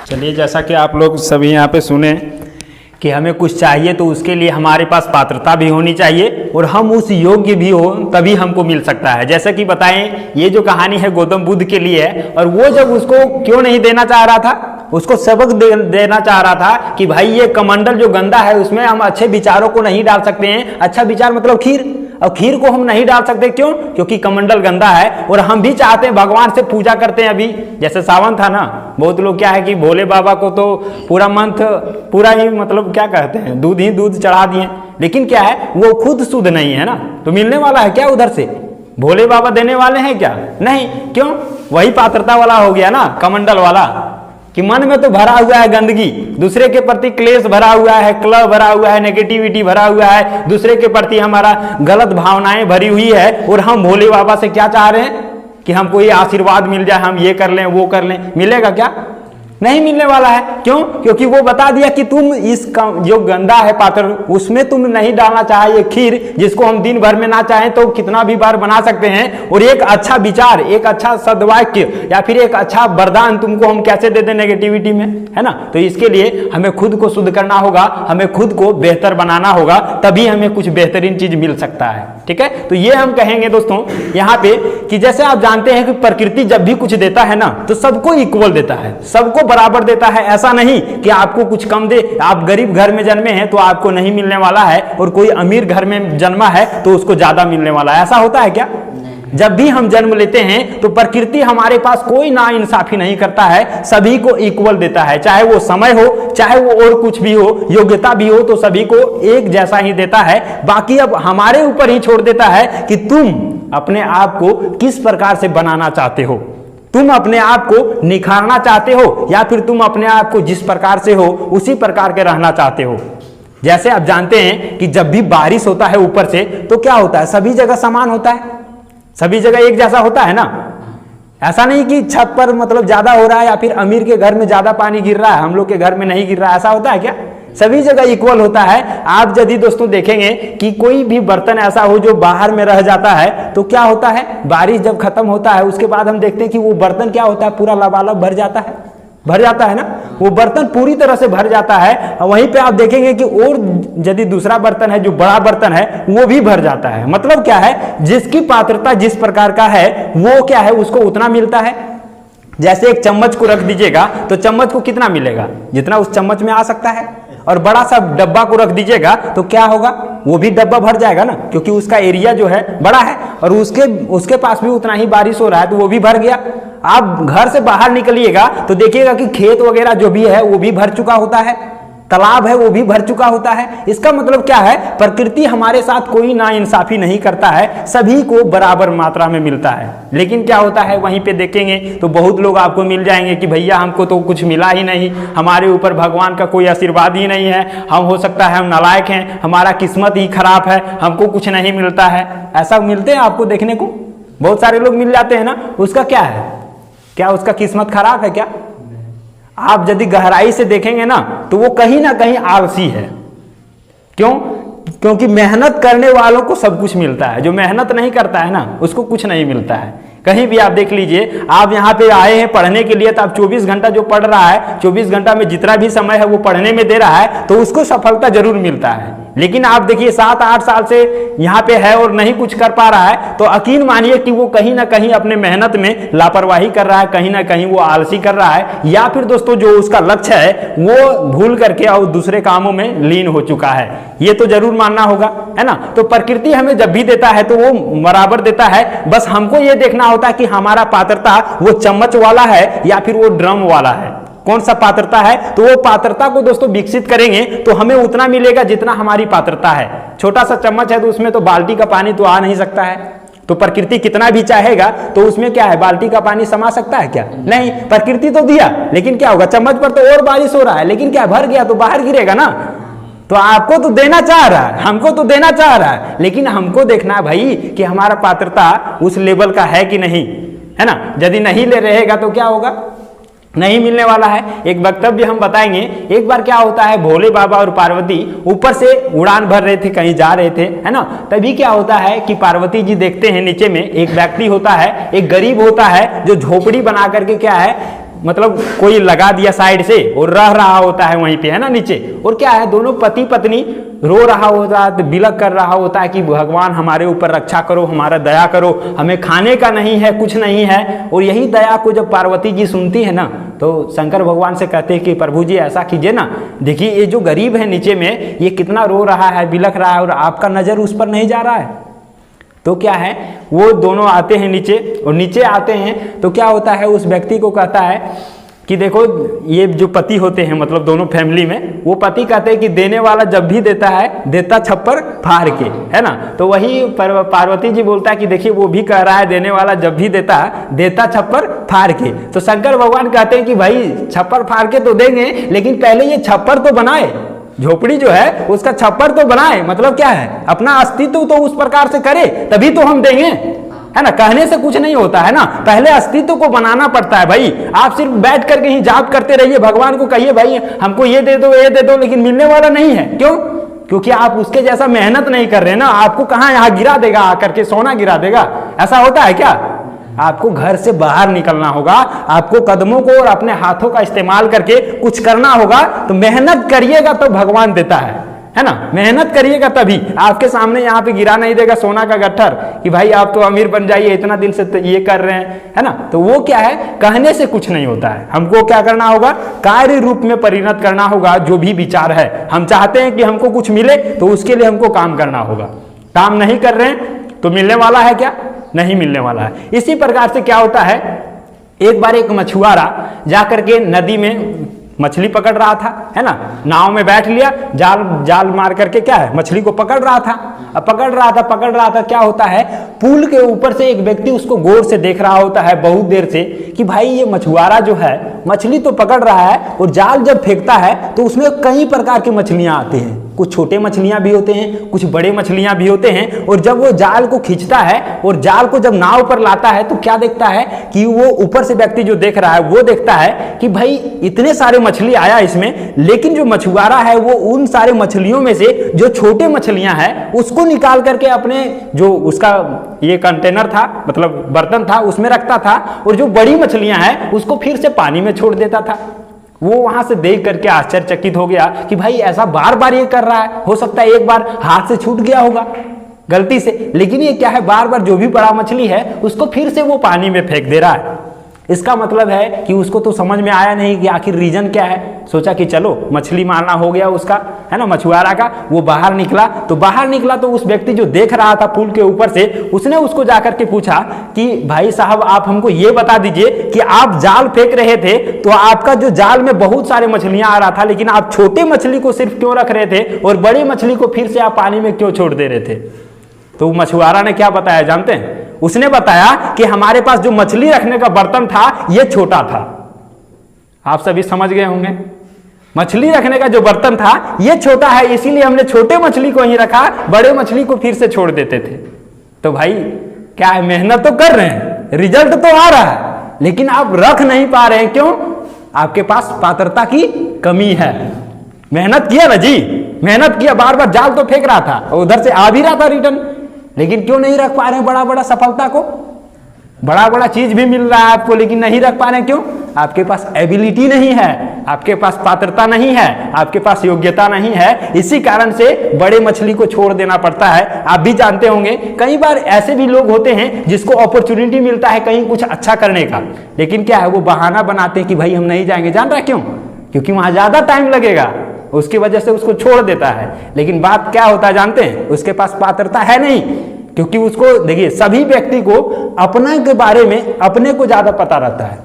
चलिए, जैसा कि आप लोग सभी यहाँ पे सुने कि हमें कुछ चाहिए तो उसके लिए हमारे पास पात्रता भी होनी चाहिए और हम उस योग्य भी हो तभी हमको मिल सकता है। जैसा कि बताएं, ये जो कहानी है गौतम बुद्ध के लिए है और वो जब उसको क्यों नहीं देना चाह रहा था, उसको सबक देना चाह रहा था कि भाई ये कमंडल जो गंदा है उसमें हम अच्छे विचारों को नहीं डाल सकते हैं। अच्छा विचार मतलब खीर, और खीर को हम नहीं डाल सकते क्यों? क्योंकि कमंडल गंदा है। और हम भी चाहते हैं, भगवान से पूजा करते हैं। अभी जैसे सावन था ना, बहुत लोग क्या है कि भोले बाबा को तो पूरा मंथ पूरा ही मतलब क्या कहते हैं दूध ही दूध चढ़ा दिए, लेकिन क्या है वो खुद शुद्ध नहीं है ना, तो मिलने वाला है क्या उधर से? भोले बाबा देने वाले हैं क्या? नहीं। क्यों? वही पात्रता वाला हो गया ना, कमंडल वाला, कि मन में तो भरा हुआ है गंदगी, दूसरे के प्रति क्लेश भरा हुआ है, क्लह भरा हुआ है, नेगेटिविटी भरा हुआ है, दूसरे के प्रति हमारा गलत भावनाएं भरी हुई है। और हम भोले बाबा से क्या चाह रहे हैं कि हमको ये आशीर्वाद मिल जाए, हम ये कर लें वो कर लें। मिलेगा क्या? नहीं मिलने वाला है। क्यों? क्योंकि वो बता दिया कि तुम जो गंदा है पात्र उसमें तुम नहीं डालना चाहे ये खीर, जिसको हम दिन भर में ना चाहें तो कितना भी बार बना सकते हैं। और एक अच्छा विचार, एक अच्छा सद्वाक्य या फिर एक अच्छा वरदान तुमको हम कैसे दे दें नेगेटिविटी में, है ना? तो इसके लिए हमें खुद को शुद्ध करना होगा, हमें खुद को बेहतर बनाना होगा, तभी हमें कुछ बेहतरीन चीज मिल सकता है। ठीक है, तो ये हम कहेंगे दोस्तों यहाँ पे कि जैसे आप जानते हैं कि प्रकृति जब भी कुछ देता है ना तो सबको इक्वल देता है, सबको बराबर देता है। ऐसा नहीं कि आपको कुछ कम दे। आप गरीब घर में जन्मे हैं तो आपको नहीं मिलने वाला है, और कोई अमीर घर में जन्मा है तो उसको ज्यादा मिलने वाला है। ऐसा होता है क्या? जब भी हम जन्म लेते हैं तो प्रकृति हमारे पास कोई ना इंसाफी नहीं करता है, सभी को इक्वल देता है। चाहे वो समय हो, चाहे वो और कुछ भी हो, योग्यता भी हो, तो सभी को एक जैसा ही देता है। बाकी अब हमारे ऊपर ही छोड़ देता है कि तुम अपने आप को किस प्रकार से बनाना चाहते हो, तुम अपने आप को निखारना चाहते हो या फिर तुम अपने आप को जिस प्रकार से हो उसी प्रकार के रहना चाहते हो। जैसे आप जानते हैं कि जब भी बारिश होता है ऊपर से तो क्या होता है, सभी जगह समान होता है, सभी जगह एक जैसा होता है ना। ऐसा नहीं कि छत पर मतलब ज्यादा हो रहा है या फिर अमीर के घर में ज्यादा पानी गिर रहा है, हम लोग के घर में नहीं गिर रहा है। ऐसा होता है क्या? सभी जगह इक्वल होता है। आप यदि दोस्तों देखेंगे कि कोई भी बर्तन ऐसा हो जो बाहर में रह जाता है तो क्या होता है, बारिश जब खत्म होता है उसके बाद हम देखते हैं कि वो बर्तन क्या होता है, पूरा लबालब भर जाता है, भर जाता है ना, वो बर्तन पूरी तरह से भर जाता है। वहीं पे आप देखेंगे कि और यदि दूसरा बर्तन है जो बड़ा बर्तन है वो भी भर जाता है। मतलब क्या है, जिसकी पात्रता जिस प्रकार का है वो क्या है उसको उतना मिलता है। जैसे एक चम्मच को रख दीजिएगा तो चम्मच को कितना मिलेगा, जितना उस चम्मच में आ सकता है। और बड़ा सा डब्बा को रख दीजिएगा तो क्या होगा, वो भी डब्बा भर जाएगा ना, क्योंकि उसका एरिया जो है बड़ा है और उसके पास भी उतना ही बारिश हो रहा है तो वो भी भर गया। आप घर से बाहर निकलिएगा तो देखिएगा कि खेत वगैरह जो भी है वो भी भर चुका होता है, तालाब है वो भी भर चुका होता है। इसका मतलब क्या है, प्रकृति हमारे साथ कोई नाइंसाफी नहीं करता है, सभी को बराबर मात्रा में मिलता है। लेकिन क्या होता है, वहीं पे देखेंगे तो बहुत लोग आपको मिल जाएंगे कि भैया हमको तो कुछ मिला ही नहीं, हमारे ऊपर भगवान का कोई आशीर्वाद ही नहीं है, हम हो सकता है हम नालायक हैं, हमारा किस्मत ही खराब है, हमको कुछ नहीं मिलता है। ऐसा मिलते हैं आपको देखने को, बहुत सारे लोग मिल जाते हैं ना। उसका क्या है, क्या उसका किस्मत खराब है क्या? आप यदि गहराई से देखेंगे ना तो वो कहीं ना कहीं आलसी है। क्यों? क्योंकि मेहनत करने वालों को सब कुछ मिलता है, जो मेहनत नहीं करता है ना उसको कुछ नहीं मिलता है। कहीं भी आप देख लीजिए, आप यहाँ पे आए हैं पढ़ने के लिए तो आप 24 घंटा जो पढ़ रहा है, 24 घंटा में जितना भी समय है वो पढ़ने में दे रहा है तो उसको सफलता जरूर मिलता है। लेकिन आप देखिए 7-8 साल से यहाँ पे है और नहीं कुछ कर पा रहा है तो यकीन मानिए कि वो कहीं ना कहीं अपने मेहनत में लापरवाही कर रहा है, कहीं ना कहीं वो आलसी कर रहा है, या फिर दोस्तों जो उसका लक्ष्य है वो भूल करके और दूसरे कामों में लीन हो चुका है। ये तो जरूर मानना होगा, है ना। तो प्रकृति हमें जब भी देता है तो वो बराबर देता है, बस हमको ये देखना होता है कि हमारा पात्रता वो चम्मच वाला है या फिर वो ड्रम वाला है, कौन सा पात्रता है। तो वो पात्रता को दोस्तों विकसित करेंगे तो हमें उतना मिलेगा जितना हमारी पात्रता है। छोटा सा चम्मच है तो उसमें तो बाल्टी का पानी तो आ नहीं सकता है, तो प्रकृति कितना भी चाहेगा तो उसमें क्या है, बाल्टी का पानी समा सकता है क्या? नहीं। प्रकृति तो दिया, लेकिन क्या होगा, चम्मच पर तो और बारिश हो रहा है लेकिन क्या भर गया तो बाहर गिरेगा ना। तो आपको तो देना चाह रहा है, हमको तो देना चाह रहा है, लेकिन हमको देखना है भाई कि हमारा पात्रता उस लेवल का है कि नहीं, है ना। यदि नहीं ले रहेगा तो क्या होगा, नहीं मिलने वाला है। एक वक्तव्य हम बताएंगे। एक बार क्या होता है, भोले बाबा और पार्वती ऊपर से उड़ान भर रहे थे, कहीं जा रहे थे, है ना। तभी क्या होता है कि पार्वती जी देखते हैं नीचे में एक व्यक्ति होता है, एक गरीब होता है जो झोपड़ी बना करके क्या है मतलब कोई लगा दिया साइड से और रह रहा होता है वहीं पे, है ना, नीचे। और क्या है, दोनों पति पत्नी रो रहा होता है, बिलख कर रहा होता है कि भगवान हमारे ऊपर रक्षा करो, हमारा दया करो, हमें खाने का नहीं है, कुछ नहीं है। और यही दया को जब पार्वती जी सुनती है ना, तो शंकर भगवान से कहते हैं कि प्रभु जी ऐसा कीजिए ना, देखिए ये जो गरीब है नीचे में, ये कितना रो रहा है, बिलख रहा है, और आपका नजर उस पर नहीं जा रहा है। तो क्या है, वो दोनों आते हैं नीचे, और नीचे आते हैं तो क्या होता है, उस व्यक्ति को कहता है कि देखो, ये जो पति होते हैं, मतलब दोनों फैमिली में, वो पति कहते हैं कि देने वाला जब भी देता है, देता छप्पर फाड़ के, है ना। तो वही पार्वती जी बोलता है कि देखिए वो भी कह रहा है देने वाला जब भी देता है, देता छप्पर फाड़ के। तो शंकर भगवान कहते हैं कि भाई छप्पर फाड़ के तो देंगे, लेकिन पहले ये छप्पर तो बनाए, झोपड़ी जो है उसका छप्पर तो बनाए। मतलब क्या है, अपना अस्तित्व तो उस प्रकार से करे, तभी तो हम देंगे, है ना। कहने से कुछ नहीं होता है ना, पहले अस्तित्व को बनाना पड़ता है भाई। आप सिर्फ बैठ कर कहीं जाप करते रहिए, भगवान को कहिए भाई हमको ये दे दो, ये दे दो, लेकिन मिलने वाला नहीं है। क्यों? क्योंकि आप उसके जैसा मेहनत नहीं कर रहे ना। आपको कहाँ यहाँ गिरा देगा, आकर के सोना गिरा देगा, ऐसा होता है क्या? आपको घर से बाहर निकलना होगा, आपको कदमों को और अपने हाथों का इस्तेमाल करके कुछ करना होगा। तो मेहनत करिएगा तो भगवान देता है ना। मेहनत करिएगा तभी। आपके सामने यहाँ पे गिरा नहीं देगा सोना का गट्ठर कि भाई आप तो अमीर बन जाइए, इतना दिन से तो ये कर रहे हैं, है ना। तो वो क्या है, कहने से कुछ नहीं होता है। हमको क्या करना होगा, कार्य रूप में परिणत करना होगा। जो भी विचार है, हम चाहते हैं कि हमको कुछ मिले, तो उसके लिए हमको काम करना होगा। काम नहीं कर रहे हैं तो मिलने वाला है क्या? नहीं मिलने वाला है। इसी प्रकार से क्या होता है, एक बार एक मछुआरा जाकर के नदी में मछली पकड़ रहा था, है ना। नाव में बैठ लिया, जाल मार करके क्या है, मछली को पकड़ रहा था। अब पकड़ रहा था, क्या होता है, पुल के ऊपर से एक व्यक्ति उसको गौर से देख रहा होता है बहुत देर से कि भाई ये मछुआरा जो है मछली तो पकड़ रहा है, और जाल जब फेंकता है तो उसमें कई प्रकार की मछलियां आती हैं। कुछ छोटे मछलियां भी होते हैं, कुछ बड़े मछलियां भी होते हैं। और जब वो जाल को खींचता है और जाल को जब नाव पर लाता है, तो क्या देखता है कि वो ऊपर से व्यक्ति जो देख रहा है वो देखता है कि भाई इतने सारे मछली आया इसमें, लेकिन जो मछुआरा है वो उन सारे मछलियों में से जो छोटे मछलियां हैं उसको निकाल करके अपने जो उसका ये कंटेनर था, मतलब बर्तन था, उसमें रखता था, और जो बड़ी मछलियां हैं उसको फिर से पानी में छोड़ देता था। वो वहां से देख करके आश्चर्यचकित हो गया कि भाई ऐसा बार बार ये कर रहा है, हो सकता है एक बार हाथ से छूट गया होगा गलती से, लेकिन ये क्या है, बार बार जो भी बड़ा मछली है उसको फिर से वो पानी में फेंक दे रहा है। इसका मतलब है कि उसको तो समझ में आया नहीं कि आखिर रीजन क्या है। सोचा कि चलो मछली मारना हो गया उसका, है ना, मछुआरा का। वो बाहर निकला तो उस व्यक्ति जो देख रहा था पुल के ऊपर से, उसने उसको जाकर के पूछा कि भाई साहब आप हमको ये बता दीजिए कि आप जाल फेंक रहे थे तो आपका जो जाल में बहुत सारे मछलियां आ रहा था, लेकिन आप छोटे मछली को सिर्फ क्यों रख रहे थे और बड़ी मछली को फिर से आप पानी में क्यों छोड़ दे रहे थे? तो मछुआरा ने क्या बताया जानते हैं? उसने बताया कि हमारे पास जो मछली रखने का बर्तन था ये छोटा था। आप सभी समझ गए होंगे, मछली रखने का जो बर्तन था ये छोटा है, इसीलिए हमने छोटे मछली को ही रखा, बड़े मछली को फिर से छोड़ देते थे। तो भाई क्या है, मेहनत तो कर रहे हैं, रिजल्ट तो आ रहा है, लेकिन आप रख नहीं पा रहे हैं। क्यों? आपके पास पात्रता की कमी है। मेहनत किया ना जी, मेहनत किया, बार बार जाल तो फेंक रहा था, उधर से आ भी रहा था रिटर्न, लेकिन क्यों नहीं रख पा रहे हैं बड़ा बड़ा सफलता को? बड़ा बड़ा चीज भी मिल रहा है आपको, लेकिन नहीं रख पा रहे हैं। क्यों? आपके पास एबिलिटी नहीं है, आपके पास पात्रता नहीं है, आपके पास योग्यता नहीं है। इसी कारण से बड़े मछली को छोड़ देना पड़ता है। आप भी जानते होंगे कई बार ऐसे भी लोग होते हैं जिसको अपॉर्चुनिटी मिलता है कहीं कुछ अच्छा करने का, लेकिन क्या है, वो बहाना बनाते हैं कि भाई हम नहीं जाएंगे। जान रहा क्यों? क्योंकि वहां ज्यादा टाइम लगेगा, उसकी वजह से उसको छोड़ देता है। लेकिन बात क्या होता है जानते हैं? उसके पास पात्रता है नहीं, क्योंकि उसको देखिए, सभी व्यक्ति को अपने के बारे में अपने को ज्यादा पता रहता है।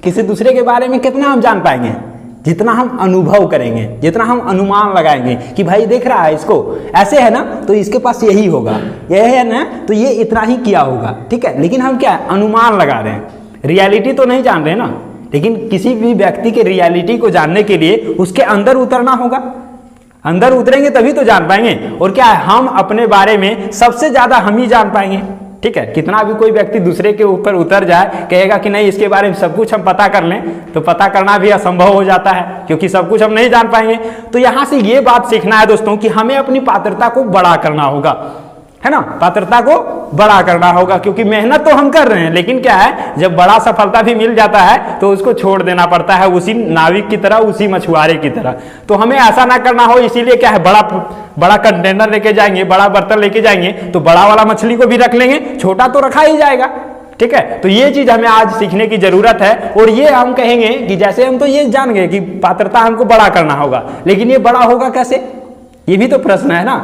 किसी दूसरे के बारे में कितना हम जान पाएंगे? जितना हम अनुभव करेंगे, जितना हम अनुमान लगाएंगे कि भाई देख रहा है इसको ऐसे है ना, तो इसके पास यही होगा, यह है ना तो ये इतना ही किया होगा, ठीक है। लेकिन हम क्या अनुमान लगा रहे हैं, रियलिटी तो नहीं जान रहे ना। लेकिन किसी भी व्यक्ति के रियलिटी को जानने के लिए उसके अंदर उतरना होगा, अंदर उतरेंगे तभी तो जान पाएंगे। और क्या है, हम अपने बारे में सबसे ज्यादा हम ही जान पाएंगे, ठीक है। कितना भी कोई व्यक्ति दूसरे के ऊपर उतर जाए, कहेगा कि नहीं इसके बारे में सब कुछ हम पता कर लें, तो पता करना भी असंभव हो जाता है, क्योंकि सब कुछ हम नहीं जान पाएंगे। तो यहां से ये बात सीखना है दोस्तों कि हमें अपनी पात्रता को बड़ा करना होगा। है ना, पात्रता को बड़ा करना होगा, क्योंकि मेहनत तो हम कर रहे हैं, लेकिन क्या है जब बड़ा सफलता भी मिल जाता है तो उसको छोड़ देना पड़ता है, उसी नाविक की तरह, उसी मछुआरे की तरह। तो हमें ऐसा ना करना हो, इसीलिए क्या है बड़ा कंटेनर लेके जाएंगे, बड़ा बर्तन लेके जाएंगे तो बड़ा वाला मछली को भी रख लेंगे, छोटा तो रखा ही जाएगा। ठीक है, तो ये चीज हमें आज सीखने की जरूरत है। और ये हम कहेंगे कि जैसे हम तो ये जान गए कि पात्रता हमको बड़ा करना होगा, लेकिन ये बड़ा होगा कैसे, ये भी तो प्रश्न है ना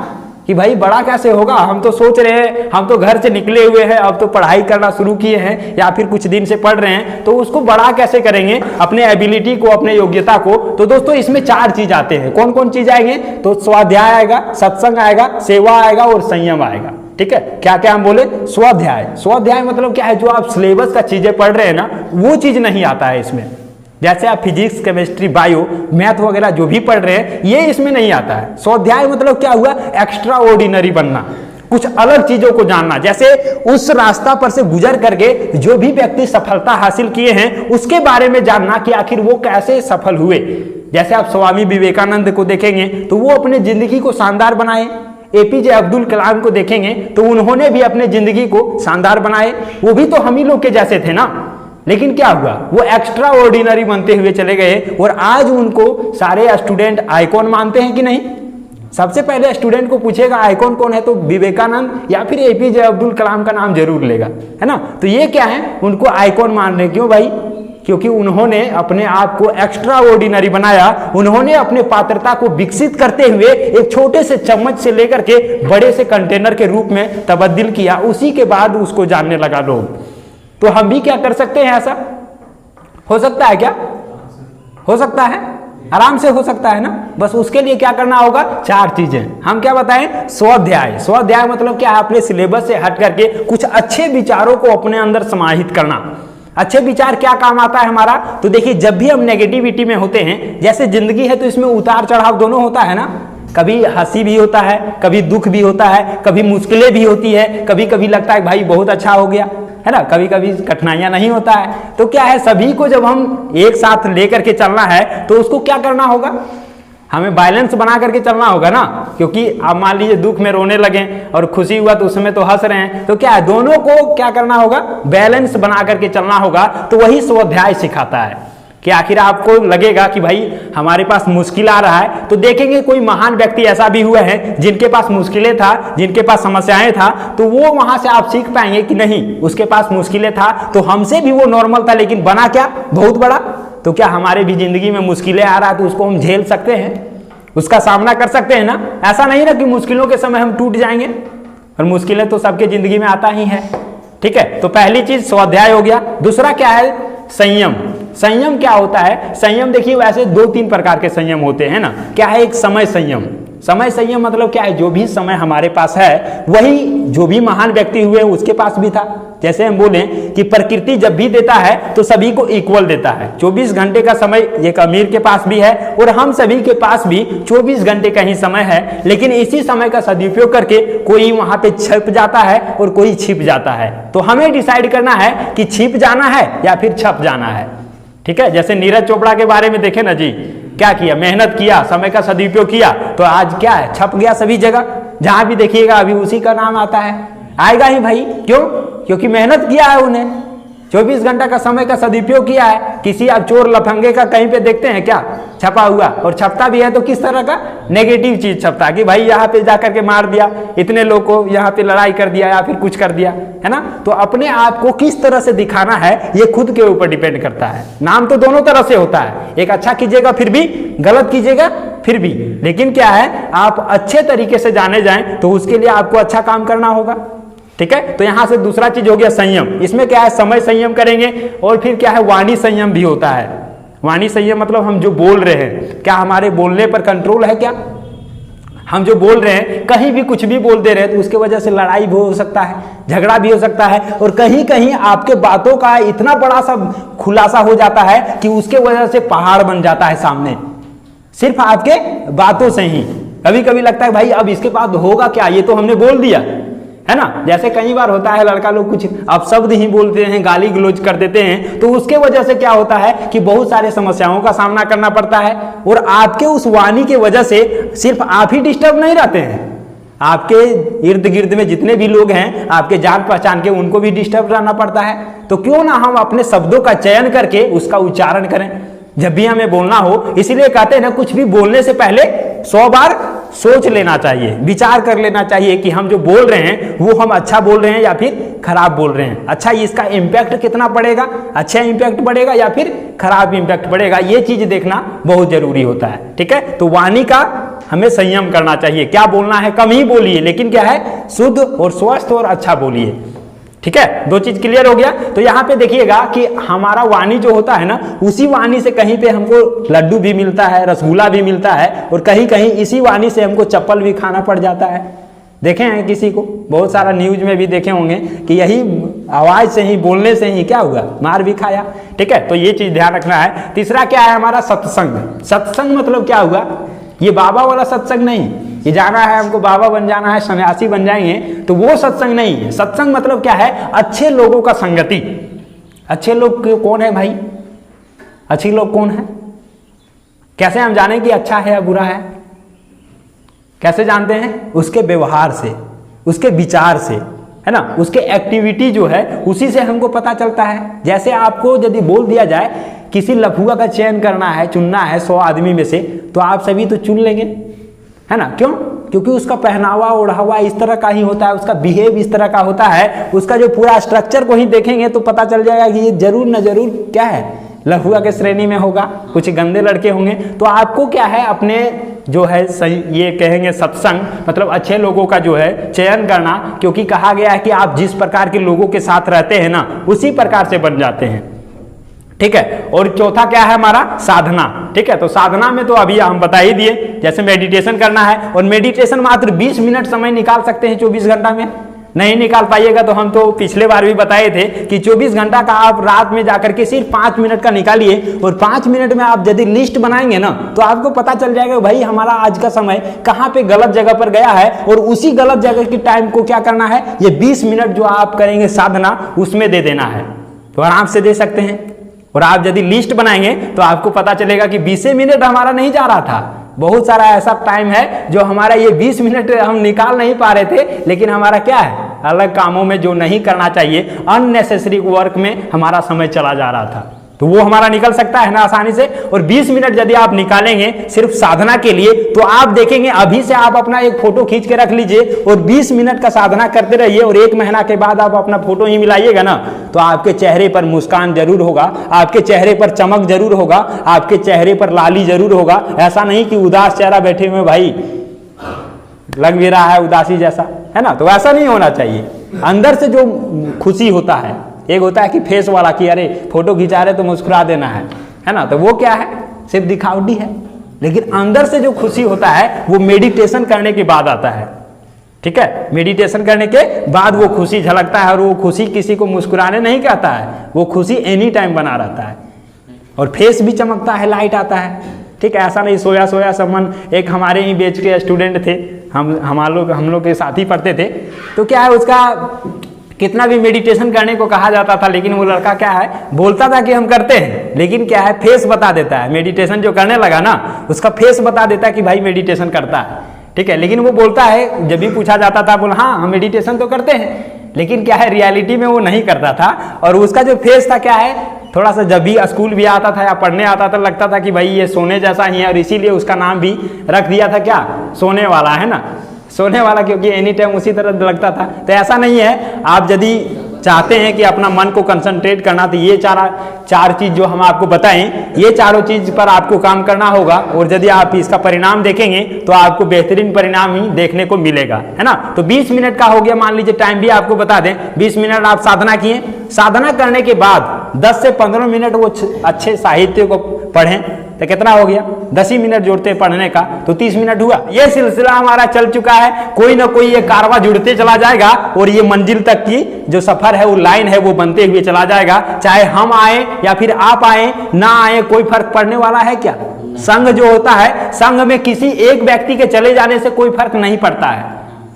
कि भाई बड़ा कैसे होगा। हम तो सोच रहे हैं, हम तो घर से निकले हुए हैं, अब तो पढ़ाई करना शुरू किए हैं या फिर कुछ दिन से पढ़ रहे हैं, तो उसको बड़ा कैसे करेंगे, अपने एबिलिटी को, अपने योग्यता को। तो दोस्तों इसमें 4 चीज आते हैं। कौन कौन चीज आएंगे, तो स्वाध्याय आएगा, सत्संग आएगा, सेवा आएगा और संयम आएगा। ठीक है, क्या क्या हम बोले, स्वाध्याय। स्वाध्याय मतलब क्या है, जो आप सिलेबस का चीजें पढ़ रहे हैं ना, वो चीज नहीं आता है इसमें। जैसे आप फिजिक्स, केमिस्ट्री, बायो, मैथ वगैरह जो भी पढ़ रहे हैं, ये इसमें नहीं आता है। स्वाध्याय मतलब क्या हुआ, एक्स्ट्रा ऑर्डिनरी बनना, कुछ अलग चीजों को जानना। जैसे उस रास्ता पर से गुजर करके जो भी व्यक्ति सफलता हासिल किए हैं, उसके बारे में जानना कि आखिर वो कैसे सफल हुए। जैसे आप स्वामी विवेकानंद को देखेंगे तो वो अपने जिंदगी को शानदार बनाए। एपीजे अब्दुल कलाम को देखेंगे तो उन्होंने भी अपने जिंदगी को शानदार बनाए, वो भी तो हम ही लोग के जैसे थे ना। लेकिन क्या हुआ, वो एक्स्ट्रा ऑर्डिनरी बनते हुए चले गए और आज उनको सारे स्टूडेंट आइकॉन मानते हैं कि नहीं। सबसे पहले स्टूडेंट को पूछेगा आइकॉन कौन है, तो विवेकानंद या फिर एपीजे अब्दुल कलाम का नाम जरूर लेगा, है ना। तो ये क्या है, उनको आइकॉन मान रहे। क्यों भाई, क्योंकि उन्होंने अपने आप को एक्स्ट्रा ऑर्डिनरी बनाया। उन्होंने अपने पात्रता को विकसित करते हुए एक छोटे से चम्मच से लेकर के बड़े से कंटेनर के रूप में तब्दील किया। उसी के बाद उसको जानने लगा लोग। तो हम भी क्या कर सकते हैं, ऐसा हो सकता है क्या, हो सकता है, आराम से हो सकता है ना। बस उसके लिए क्या करना होगा, 4 चीजें हम क्या बताएं, स्वाध्याय। स्वाध्याय मतलब क्या है, अपने सिलेबस से हट करके कुछ अच्छे विचारों को अपने अंदर समाहित करना। अच्छे विचार क्या काम आता है हमारा, तो देखिए जब भी हम नेगेटिविटी में होते हैं, जैसे जिंदगी है तो इसमें उतार चढ़ाव दोनों होता है ना। कभी हंसी भी होता है, कभी दुख भी होता है, कभी मुश्किलें भी होती है, कभी कभी लगता है भाई बहुत अच्छा हो गया, है ना, कभी कभी कठिनाइयां नहीं होता है। तो क्या है, सभी को जब हम एक साथ लेकर के चलना है तो उसको क्या करना होगा, हमें बैलेंस बना करके चलना होगा ना। क्योंकि आप मान लीजिए दुख में रोने लगे और खुशी हुआ तो उसमें तो हंस रहे हैं, तो क्या है, दोनों को क्या करना होगा, बैलेंस बना करके चलना होगा। तो वही स्वाध्याय सिखाता है कि आखिर आपको लगेगा कि भाई हमारे पास मुश्किल आ रहा है, तो देखेंगे कोई महान व्यक्ति ऐसा भी हुआ है जिनके पास मुश्किलें था, जिनके पास समस्याएं था, तो वो वहां से आप सीख पाएंगे कि नहीं, उसके पास मुश्किलें था तो हमसे भी वो नॉर्मल था, लेकिन बना क्या, बहुत बड़ा। तो क्या हमारे भी जिंदगी में मुश्किलें आ रहा है तो उसको हम झेल सकते हैं, उसका सामना कर सकते हैं ना। ऐसा नहीं ना कि मुश्किलों के समय हम टूट जाएंगे, और मुश्किलें तो सबके जिंदगी में आता ही है। ठीक है, तो पहली चीज स्वाध्याय हो गया। दूसरा क्या है, संयम। संयम क्या होता है, संयम देखिए वैसे 2-3 प्रकार के संयम होते हैं ना। क्या है, एक समय संयम। समय संयम मतलब क्या है, जो भी समय हमारे पास है वही जो भी महान व्यक्ति हुए उसके पास भी था। जैसे हम बोले कि प्रकृति जब भी देता है तो सभी को इक्वल देता है। 24 घंटे का समय एक अमीर के पास भी है और हम सभी के पास भी 24 घंटे का ही समय है, लेकिन इसी समय का सदुपयोग करके कोई वहां पे छप जाता है और कोई छिप जाता है। तो हमें डिसाइड करना है कि छिप जाना है या फिर छप जाना है। ठीक है, जैसे नीरज चोपड़ा के बारे में देखे ना जी, क्या किया, मेहनत किया, समय का सदुपयोग किया, तो आज क्या है, छप गया सभी जगह। जहां भी देखिएगा अभी उसी का नाम आता है, आएगा ही भाई। क्यों, क्योंकि मेहनत किया है, उन्हें 24 घंटा का समय का सदुपयोग किया है। किसी आप चोर लफंगे का कहीं पे देखते हैं क्या छपा हुआ, और छपता भी है तो किस तरह का, नेगेटिव चीज छपता है कि भाई यहाँ पे जाकर के मार दिया, इतने लोग को यहाँ पे लड़ाई कर दिया या फिर कुछ कर दिया, है ना। तो अपने आप को किस तरह से दिखाना है ये खुद के ऊपर डिपेंड करता है। नाम तो दोनों तरह से होता है, एक अच्छा कीजिएगा फिर भी, गलत कीजिएगा फिर भी, लेकिन क्या है, आप अच्छे तरीके से जाने जाएं तो उसके लिए आपको अच्छा काम करना होगा। ठीक है, तो यहां से दूसरा चीज हो गया संयम। इसमें क्या है, समय संयम करेंगे, और फिर क्या है, वाणी संयम भी होता है। वाणी संयम मतलब हम जो बोल रहे हैं, क्या हमारे बोलने पर कंट्रोल है, क्या हम जो बोल रहे हैं कहीं भी कुछ भी बोल दे रहे हैं तो उसके वजह से लड़ाई भी हो सकता है, झगड़ा भी हो सकता है, और कहीं कहीं आपके बातों का इतना बड़ा सा खुलासा हो जाता है कि उसके वजह से पहाड़ बन जाता है सामने, सिर्फ आपके बातों से ही। कभी कभी लगता है भाई अब इसके बाद होगा क्या, ये तो हमने बोल दिया, है ना। जैसे कई बार होता है लड़का लोग कुछ अपशब्द ही बोलते हैं, गाली गलौज कर देते हैं, तो उसके वजह से क्या होता है कि बहुत सारे समस्याओं का सामना करना पड़ता है। और आपके उस वाणी के वजह से सिर्फ आप ही डिस्टर्ब नहीं रहते हैं, आपके इर्द गिर्द में जितने भी लोग हैं आपके जान पहचान के, उनको भी डिस्टर्ब रहना पड़ता है। तो क्यों ना हम अपने शब्दों का चयन करके उसका उच्चारण करें जब भी हमें बोलना हो। इसीलिए कहते हैं ना, कुछ भी बोलने से पहले 100 बार सोच लेना चाहिए, विचार कर लेना चाहिए कि हम जो बोल रहे हैं वो हम अच्छा बोल रहे हैं या फिर खराब बोल रहे हैं। अच्छा, इसका इम्पैक्ट कितना पड़ेगा, अच्छा इम्पैक्ट पड़ेगा या फिर खराब इम्पैक्ट पड़ेगा, ये चीज देखना बहुत जरूरी होता है। ठीक है, तो वाणी का हमें संयम करना चाहिए। क्या बोलना है, कम ही बोलिए, लेकिन क्या है, शुद्ध और स्वस्थ और अच्छा बोलिए। ठीक है, दो चीज क्लियर हो गया। तो यहाँ पे देखिएगा कि हमारा वाणी जो होता है ना, उसी वाणी से कहीं पे हमको लड्डू भी मिलता है, रसगुल्ला भी मिलता है, और कहीं कहीं इसी वाणी से हमको चप्पल भी खाना पड़ जाता है। देखे हैं किसी को, बहुत सारा न्यूज में भी देखे होंगे कि यही आवाज से ही, बोलने से ही क्या हुआ, मार भी खाया। ठीक है, तो ये चीज ध्यान रखना है। तीसरा क्या है हमारा, सत्संग। सत्संग मतलब क्या हुआ, ये बाबा वाला सत्संग नहीं, ये जाना है हमको बाबा बन जाना है, सन्यासी बन जाएंगे, तो वो सत्संग नहीं है। सत्संग मतलब क्या है, अच्छे लोगों का संगति। अच्छे लोग कौन है भाई, अच्छे लोग कौन है, कैसे हम जाने कि अच्छा है या बुरा है, कैसे जानते हैं, उसके व्यवहार से, उसके विचार से, है ना, उसके एक्टिविटी जो है उसी से हमको पता चलता है। जैसे आपको यदि बोल दिया जाए किसी लफुआ का चयन करना है, चुनना है 100 आदमी में से, तो आप सभी तो चुन लेंगे, है ना, क्यों, क्योंकि उसका पहनावा ओढ़ावा इस तरह का ही होता है, उसका बिहेव इस तरह का होता है, उसका जो पूरा स्ट्रक्चर को ही देखेंगे तो पता चल जाएगा कि ये जरूर न जरूर क्या है, लफुआ के श्रेणी में होगा, कुछ गंदे लड़के होंगे। तो आपको क्या है, अपने जो है सही, ये कहेंगे सत्संग मतलब अच्छे लोगों का जो है चयन करना, क्योंकि कहा गया है कि आप जिस प्रकार के लोगों के साथ रहते हैं ना, उसी प्रकार से बन जाते हैं। ठीक है, और चौथा क्या है हमारा, साधना। ठीक है, तो साधना में तो अभी हम बता ही दिए, जैसे मेडिटेशन करना है, और मेडिटेशन मात्र 20 मिनट समय निकाल सकते हैं 24 घंटा में। नहीं निकाल पाइएगा तो हम तो पिछले बार भी बताए थे कि 24 घंटा का आप रात में जाकर के सिर्फ 5 मिनट का निकालिए, और 5 मिनट में आप यदि लिस्ट बनाएंगे ना, तो आपको पता चल जाएगा भाई हमारा आज का समय कहाँ पे गलत जगह पर गया है, और उसी गलत जगह की टाइम को क्या करना है, ये 20 मिनट जो आप करेंगे साधना, उसमें दे देना है। तो आराम से दे सकते हैं। और आप यदि लिस्ट बनाएंगे तो आपको पता चलेगा कि 20 मिनट हमारा नहीं जा रहा था, बहुत सारा ऐसा टाइम है जो हमारा ये 20 मिनट हम निकाल नहीं पा रहे थे, लेकिन हमारा क्या है, अलग कामों में जो नहीं करना चाहिए, अननेसेसरी वर्क में हमारा समय चला जा रहा था, तो वो हमारा निकल सकता है ना आसानी से। और 20 मिनट यदि आप निकालेंगे सिर्फ साधना के लिए, तो आप देखेंगे, अभी से आप अपना एक फोटो खींच के रख लीजिए और 20 मिनट का साधना करते रहिए, और 1 महीना के बाद आप अपना फोटो ही मिलाइएगा ना, तो आपके चेहरे पर मुस्कान जरूर होगा, आपके चेहरे पर चमक जरूर होगा, आपके चेहरे पर लाली जरूर होगा। ऐसा नहीं कि उदास चेहरा बैठे हुए भाई लग भी रहा है उदासी जैसा, है ना, तो ऐसा नहीं होना चाहिए। अंदर से जो खुशी होता है, एक होता है कि फेस वाला कि अरे फोटो खिंचा रहे तो मुस्कुरा देना है ना, तो वो क्या है, सिर्फ दिखावटी है। लेकिन अंदर से जो खुशी होता है वो मेडिटेशन करने के बाद आता है। ठीक है, मेडिटेशन करने के बाद वो खुशी झलकता है, और वो खुशी किसी को मुस्कुराने नहीं कहता है, वो खुशी एनी टाइम बना रहता है, और फेस भी चमकता है, लाइट आता है। ठीक है, ऐसा नहीं सोया सोया समन। एक हमारे ही बैच के स्टूडेंट थे, हम लोग के साथ ही पढ़ते थे, तो क्या है, उसका कितना भी मेडिटेशन करने को कहा जाता था, लेकिन वो लड़का क्या है, बोलता था कि हम करते हैं, लेकिन क्या है, फेस बता देता है। मेडिटेशन जो करने लगा ना, उसका फेस बता देता है कि भाई मेडिटेशन करता है। ठीक है, लेकिन वो बोलता है, जब भी पूछा जाता था, बोला हाँ हम मेडिटेशन तो करते हैं, लेकिन क्या है, रियलिटी में वो नहीं करता था। और उसका जो फेस था क्या है, थोड़ा सा जब भी स्कूल भी आता था या पढ़ने आता था, लगता था कि भाई ये सोने जैसा ही है, और इसीलिए उसका नाम भी रख दिया था क्या, सोने वाला, है ना, सोने वाला, क्योंकि एनी टाइम उसी तरह लगता था। तो ऐसा नहीं है, आप यदि चाहते हैं कि अपना मन को कंसंट्रेट करना, तो ये चार चीज जो हम आपको बताएं, ये चारों चीज पर आपको काम करना होगा, और यदि आप इसका परिणाम देखेंगे तो आपको बेहतरीन परिणाम ही देखने को मिलेगा, है ना। तो 20 मिनट का हो गया, मान लीजिए टाइम भी आपको बता दें, 20 मिनट आप साधना किए, साधना करने के बाद 10 से 15 मिनट वो अच्छे साहित्य को पढ़ें, तो कितना हो गया, 10 ही मिनट जोड़ते पढ़ने का, तो 30 मिनट हुआ। ये सिलसिला हमारा चल चुका है, कोई ना कोई ये कारवा जुड़ते चला जाएगा, और ये मंजिल तक की जो सफर है, वो लाइन है, वो बनते हुए चला जाएगा। चाहे हम आए या फिर आप आए ना आए, कोई फर्क पड़ने वाला है क्या। संघ जो होता है, संघ में किसी एक व्यक्ति के चले जाने से कोई फर्क नहीं पड़ता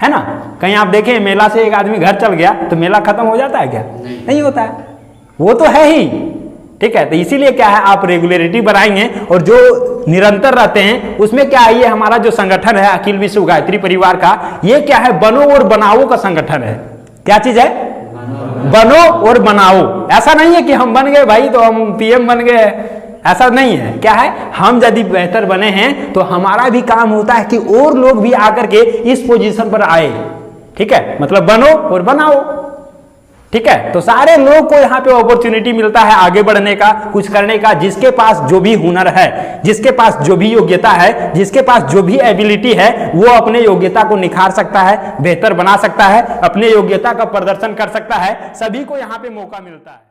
है ना। कहीं आप देखें, मेला से एक आदमी घर चल गया तो मेला खत्म हो जाता है क्या, नहीं होता है, वो तो है ही, ठीक है। तो इसीलिए क्या है, आप रेगुलरिटी बनाएंगे और जो निरंतर रहते हैं उसमें क्या है, ये हमारा जो संगठन है अखिल विश्व गायत्री परिवार का, ये क्या है, बनो और बनाओ का संगठन है। क्या चीज है, बनो और बनाओ। ऐसा नहीं है कि हम बन गए भाई तो हम पीएम बन गए, ऐसा नहीं है। क्या है, हम यदि बेहतर बने हैं तो हमारा भी काम होता है कि और लोग भी आकर के इस पोजीशन पर आए। ठीक है, मतलब बनो और बनाओ। ठीक है, तो सारे लोग को यहाँ पे अपॉर्चुनिटी मिलता है आगे बढ़ने का, कुछ करने का। जिसके पास जो भी हुनर है, जिसके पास जो भी योग्यता है, जिसके पास जो भी एबिलिटी है, वो अपने योग्यता को निखार सकता है, बेहतर बना सकता है, अपने योग्यता का प्रदर्शन कर सकता है। सभी को यहाँ पे मौका मिलता है।